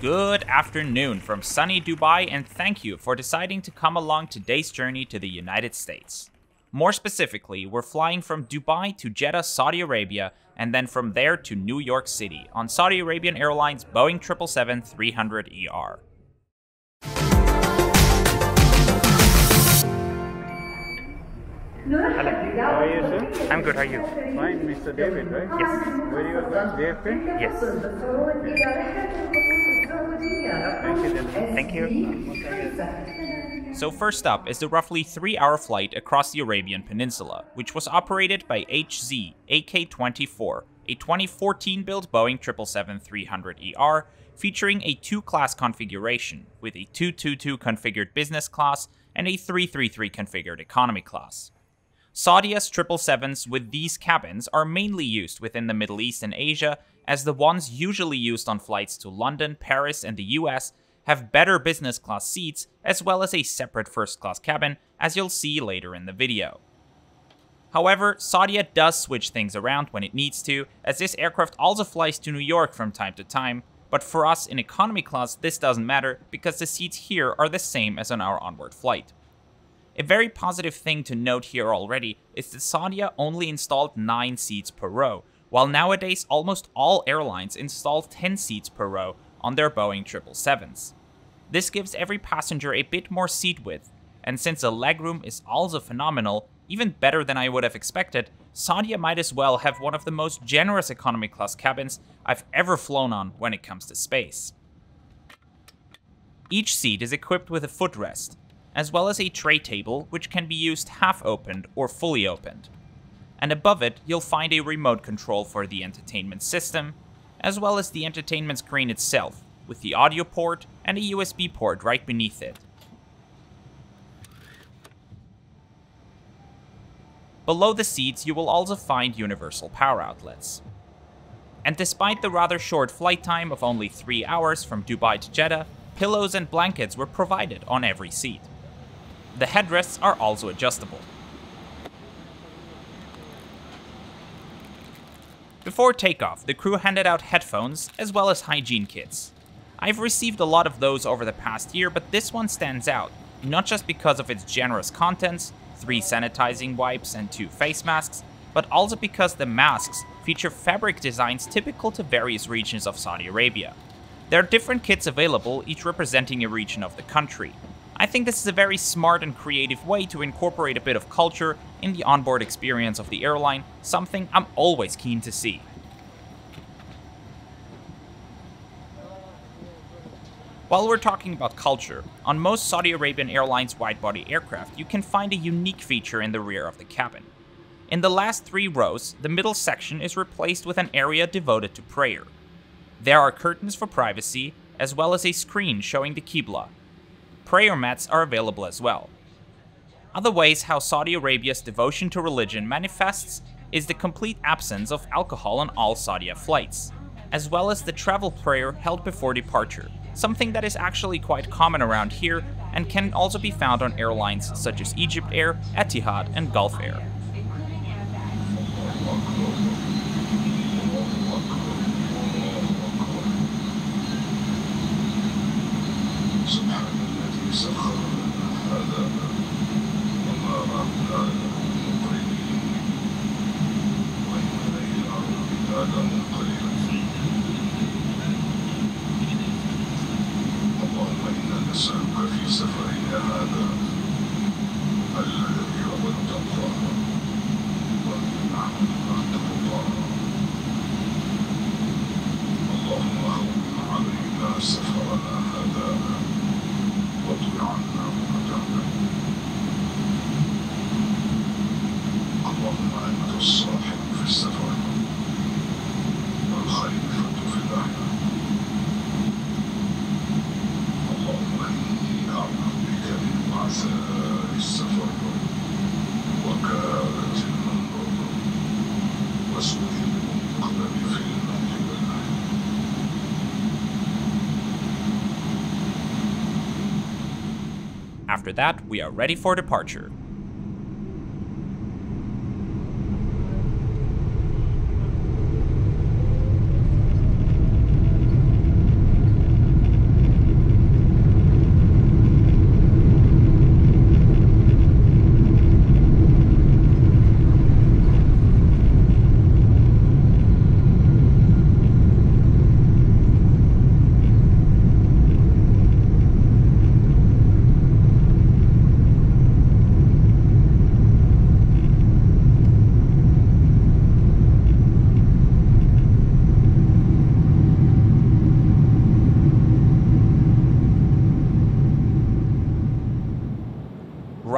Good afternoon from sunny Dubai, and thank you for deciding to come along today's journey to the United States. More specifically, we're flying from Dubai to Jeddah, Saudi Arabia, and then from there to New York City on Saudi Arabian Airlines Boeing 777-300ER. Hello, how are you, sir? I'm good, how are you? Fine, Mr. David, right? Yes. Where you are going? JFK? Yes. Thank you, Thank you. So first up is the roughly 3-hour flight across the Arabian Peninsula, which was operated by HZ AK-24, a 2014-built Boeing 777-300ER featuring a 2-class configuration with a 222 configured business class and a 333 configured economy class. Saudia's 777s with these cabins are mainly used within the Middle East and Asia, as the ones usually used on flights to London, Paris, and the US have better business class seats as well as a separate first class cabin, as you'll see later in the video. However, Saudia does switch things around when it needs to, as this aircraft also flies to New York from time to time, but for us in economy class this doesn't matter because the seats here are the same as on our onward flight. A very positive thing to note here already is that Saudia only installed 9 seats per row, while nowadays almost all airlines install 10 seats per row on their Boeing 777s. This gives every passenger a bit more seat width, and since the legroom is also phenomenal, even better than I would have expected, Saudia might as well have one of the most generous economy class cabins I've ever flown on when it comes to space. Each seat is equipped with a footrest, as well as a tray table which can be used half-opened or fully opened. And above it, you'll find a remote control for the entertainment system, as well as the entertainment screen itself, with the audio port and a USB port right beneath it. Below the seats, you will also find universal power outlets. And despite the rather short flight time of only 3 hours from Dubai to Jeddah, pillows and blankets were provided on every seat. The headrests are also adjustable. Before takeoff, the crew handed out headphones as well as hygiene kits. I've received a lot of those over the past year, but this one stands out, not just because of its generous contents, 3 sanitizing wipes and 2 face masks, but also because the masks feature fabric designs typical to various regions of Saudi Arabia. There are different kits available, each representing a region of the country. I think this is a very smart and creative way to incorporate a bit of culture in the onboard experience of the airline, something I'm always keen to see. While we're talking about culture, on most Saudi Arabian Airlines wide-body aircraft you can find a unique feature in the rear of the cabin. In the last 3 rows, the middle section is replaced with an area devoted to prayer. There are curtains for privacy, as well as a screen showing the Qibla. Prayer mats are available as well. Other ways how Saudi Arabia's devotion to religion manifests is the complete absence of alcohol on all Saudia flights, as well as the travel prayer held before departure, something that is actually quite common around here and can also be found on airlines such as Egypt Air, Etihad, and Gulf Air. After that, we are ready for departure.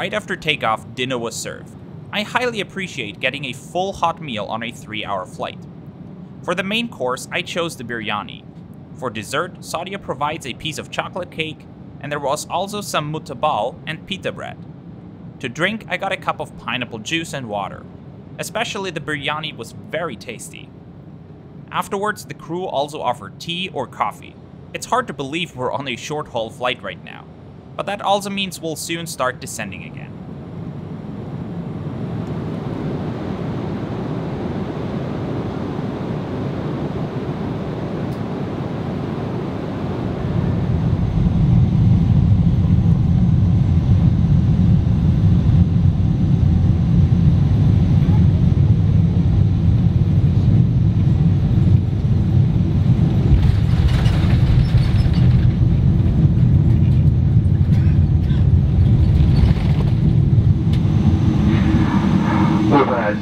right after takeoff, dinner was served. I highly appreciate getting a full hot meal on a 3-hour flight. For the main course, I chose the biryani. For dessert, Saudia provides a piece of chocolate cake, and there was also some mutabal and pita bread. To drink, I got a cup of pineapple juice and water. Especially the biryani was very tasty. Afterwards, the crew also offered tea or coffee. It's hard to believe we're on a short-haul flight right now, but that also means we'll soon start descending again.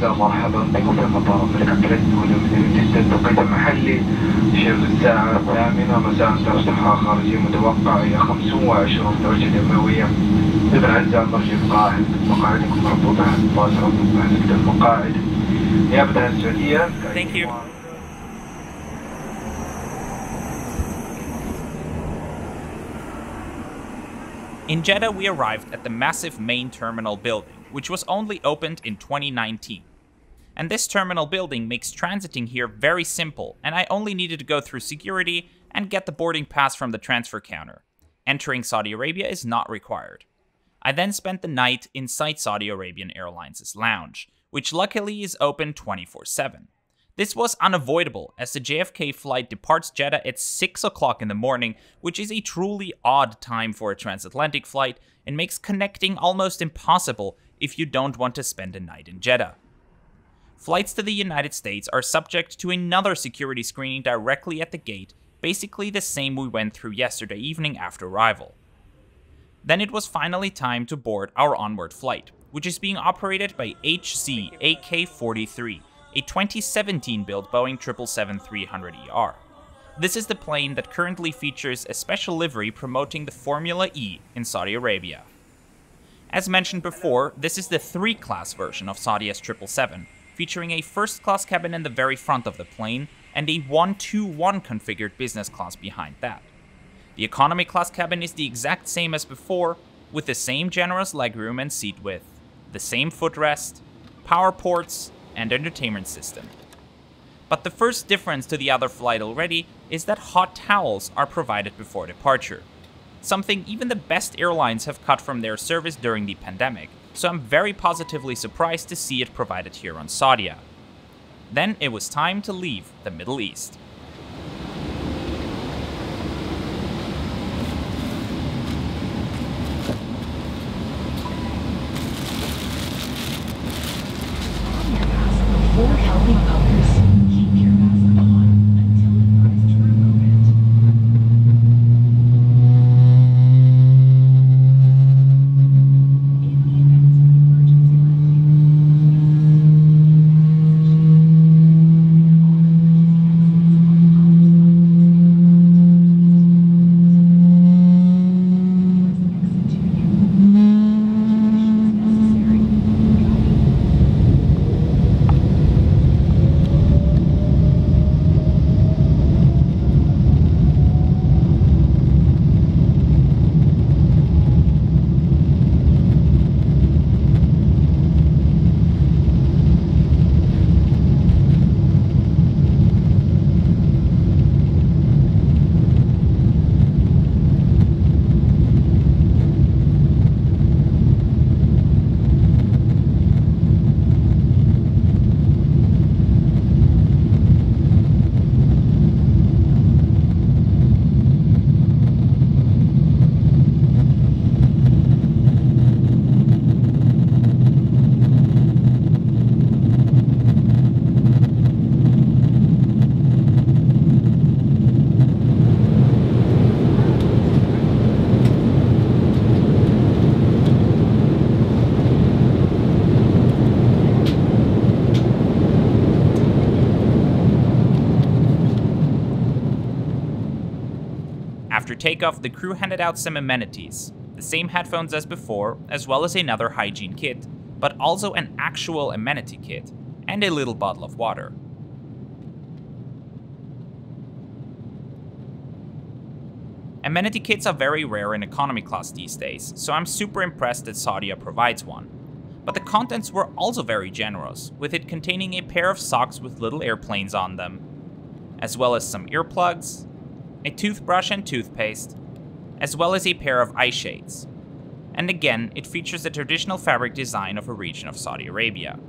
مرحبا بكم في مطار أمريكا هنا من جدة توقيت محلي شبه الساعة 8 مساء. درجة الحرارة خارجية متوقعة هي 25 درجة مئوية. إذا أعزائي المرجع القاعد مقاعدكم مربوطة مباشرة بحسب المقاعد نيابة عن السعودية. Thank you. In Jeddah, we arrived at the massive main terminal building, which was only opened in 2019. And this terminal building makes transiting here very simple, and I only needed to go through security and get the boarding pass from the transfer counter. Entering Saudi Arabia is not required. I then spent the night inside Saudi Arabian Airlines' lounge, which luckily is open 24/7. This was unavoidable, as the JFK flight departs Jeddah at 6 o'clock in the morning, which is a truly odd time for a transatlantic flight and makes connecting almost impossible if you don't want to spend a night in Jeddah. Flights to the United States are subject to another security screening directly at the gate, basically the same we went through yesterday evening after arrival. Then it was finally time to board our onward flight, which is being operated by HZ-AK-43, a 2017-built Boeing 777-300ER. This is the plane that currently features a special livery promoting the Formula E in Saudi Arabia. As mentioned before, this is the 3-class version of Saudia's 777, featuring a first-class cabin in the very front of the plane and a 1-2-1 configured business class behind that. The economy class cabin is the exact same as before, with the same generous legroom and seat width, the same footrest, power ports, and entertainment system. But the first difference to the other flight already is that hot towels are provided before departure, something even the best airlines have cut from their service during the pandemic, so I'm very positively surprised to see it provided here on Saudia. Then it was time to leave the Middle East. Before helping others, keep your mask on until advised to remove it. In the event of an emergency After takeoff, the crew handed out some amenities. The the same headphones as before, as well as another hygiene kit, but also an actual amenity kit, and a little bottle of water. Amenity kits are very rare in economy class these days, so I'm super impressed that Saudia provides one. But the contents were also very generous, with it containing a pair of socks with little airplanes on them, as well as some earplugs, a toothbrush and toothpaste, as well as a pair of eye shades. And again, it features the traditional fabric design of a region of Saudi Arabia.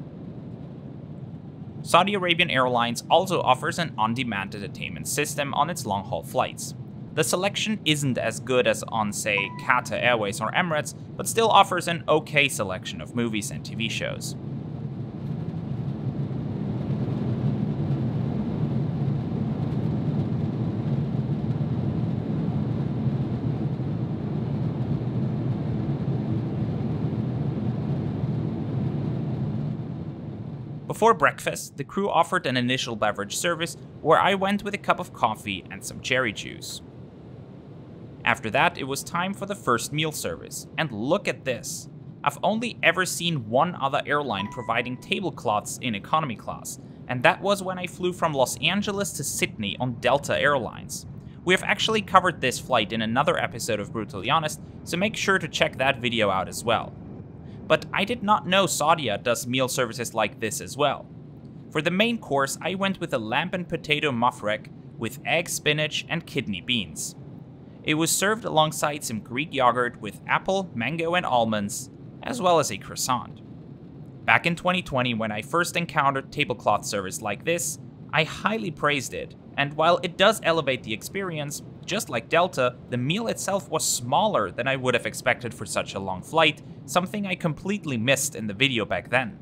Saudi Arabian Airlines also offers an on-demand entertainment system on its long-haul flights. The selection isn't as good as on, say, Qatar Airways or Emirates, but still offers an okay selection of movies and TV shows. Before breakfast, the crew offered an initial beverage service where I went with a cup of coffee and some cherry juice. After that, it was time for the first meal service, and look at this. I've only ever seen one other airline providing tablecloths in economy class, and that was when I flew from Los Angeles to Sydney on Delta Airlines. We have actually covered this flight in another episode of Brutally Honest, so make sure to check that video out as well. But I did not know Saudia does meal services like this as well. For the main course, I went with a lamb and potato mafrek with egg, spinach, and kidney beans. It was served alongside some Greek yogurt with apple, mango, and almonds, as well as a croissant. Back in 2020, when I first encountered tablecloth service like this, I highly praised it, and while it does elevate the experience, just like Delta, the meal itself was smaller than I would have expected for such a long flight, something I completely missed in the video back then.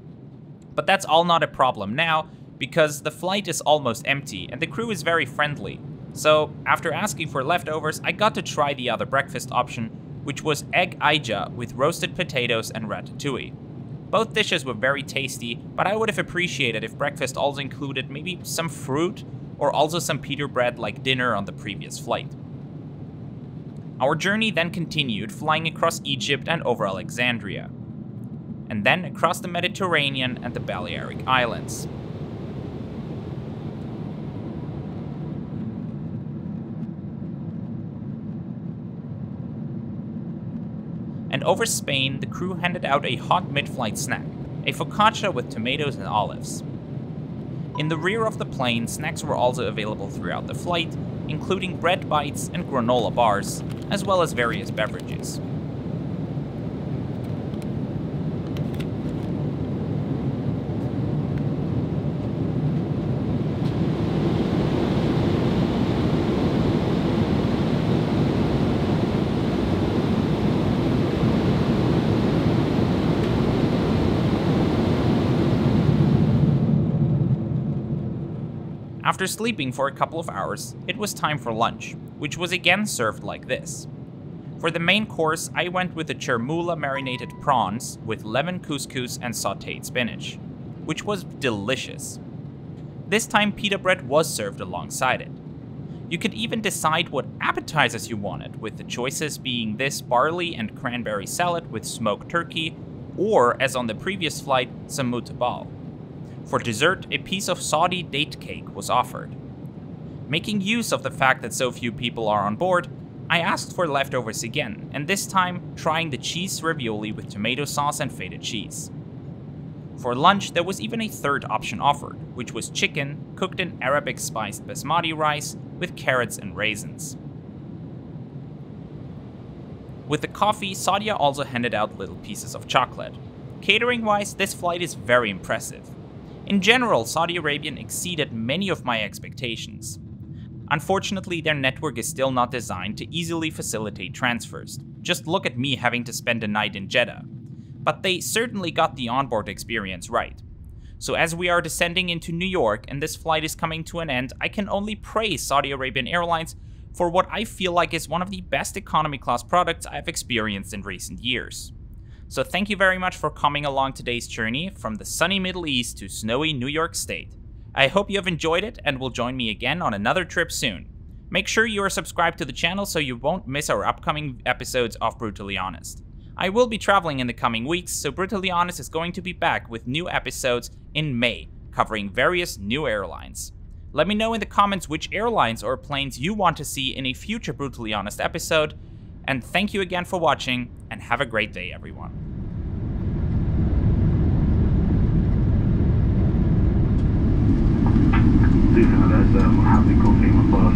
But that's all not a problem now, because the flight is almost empty and the crew is very friendly. So, after asking for leftovers, I got to try the other breakfast option, which was egg aija with roasted potatoes and ratatouille. Both dishes were very tasty, but I would have appreciated if breakfast also included maybe some fruit, or also some pita bread like dinner on the previous flight. Our journey then continued, flying across Egypt and over Alexandria, and then across the Mediterranean and the Balearic Islands. And over Spain, the crew handed out a hot mid-flight snack, a focaccia with tomatoes and olives. In the rear of the plane, snacks were also available throughout the flight, including bread bites and granola bars, as well as various beverages. After sleeping for a couple of hours, it was time for lunch, which was again served like this. For the main course, I went with the chermoula marinated prawns with lemon couscous and sautéed spinach, which was delicious. This time pita bread was served alongside it. You could even decide what appetizers you wanted, with the choices being this barley and cranberry salad with smoked turkey, or, as on the previous flight, some mutabal. For dessert, a piece of Saudi date cake was offered. Making use of the fact that so few people are on board, I asked for leftovers again, and this time trying the cheese ravioli with tomato sauce and feta cheese. For lunch, there was even a third option offered, which was chicken cooked in Arabic spiced basmati rice with carrots and raisins. With the coffee, Saudia also handed out little pieces of chocolate. Catering-wise, this flight is very impressive. In general, Saudi Arabian exceeded many of my expectations. Unfortunately, their network is still not designed to easily facilitate transfers. Just look at me having to spend a night in Jeddah. But they certainly got the onboard experience right. So as we are descending into New York and this flight is coming to an end, I can only praise Saudi Arabian Airlines for what I feel like is one of the best economy class products I've experienced in recent years. So thank you very much for coming along today's journey from the sunny Middle East to snowy New York State. I hope you have enjoyed it and will join me again on another trip soon. Make sure you are subscribed to the channel so you won't miss our upcoming episodes of Brutally Honest. I will be traveling in the coming weeks, so Brutally Honest is going to be back with new episodes in May, covering various new airlines. Let me know in the comments which airlines or planes you want to see in a future Brutally Honest episode, and thank you again for watching, and have a great day, everyone. ضيوفنا الأعزاء مرحبا بكم في مطار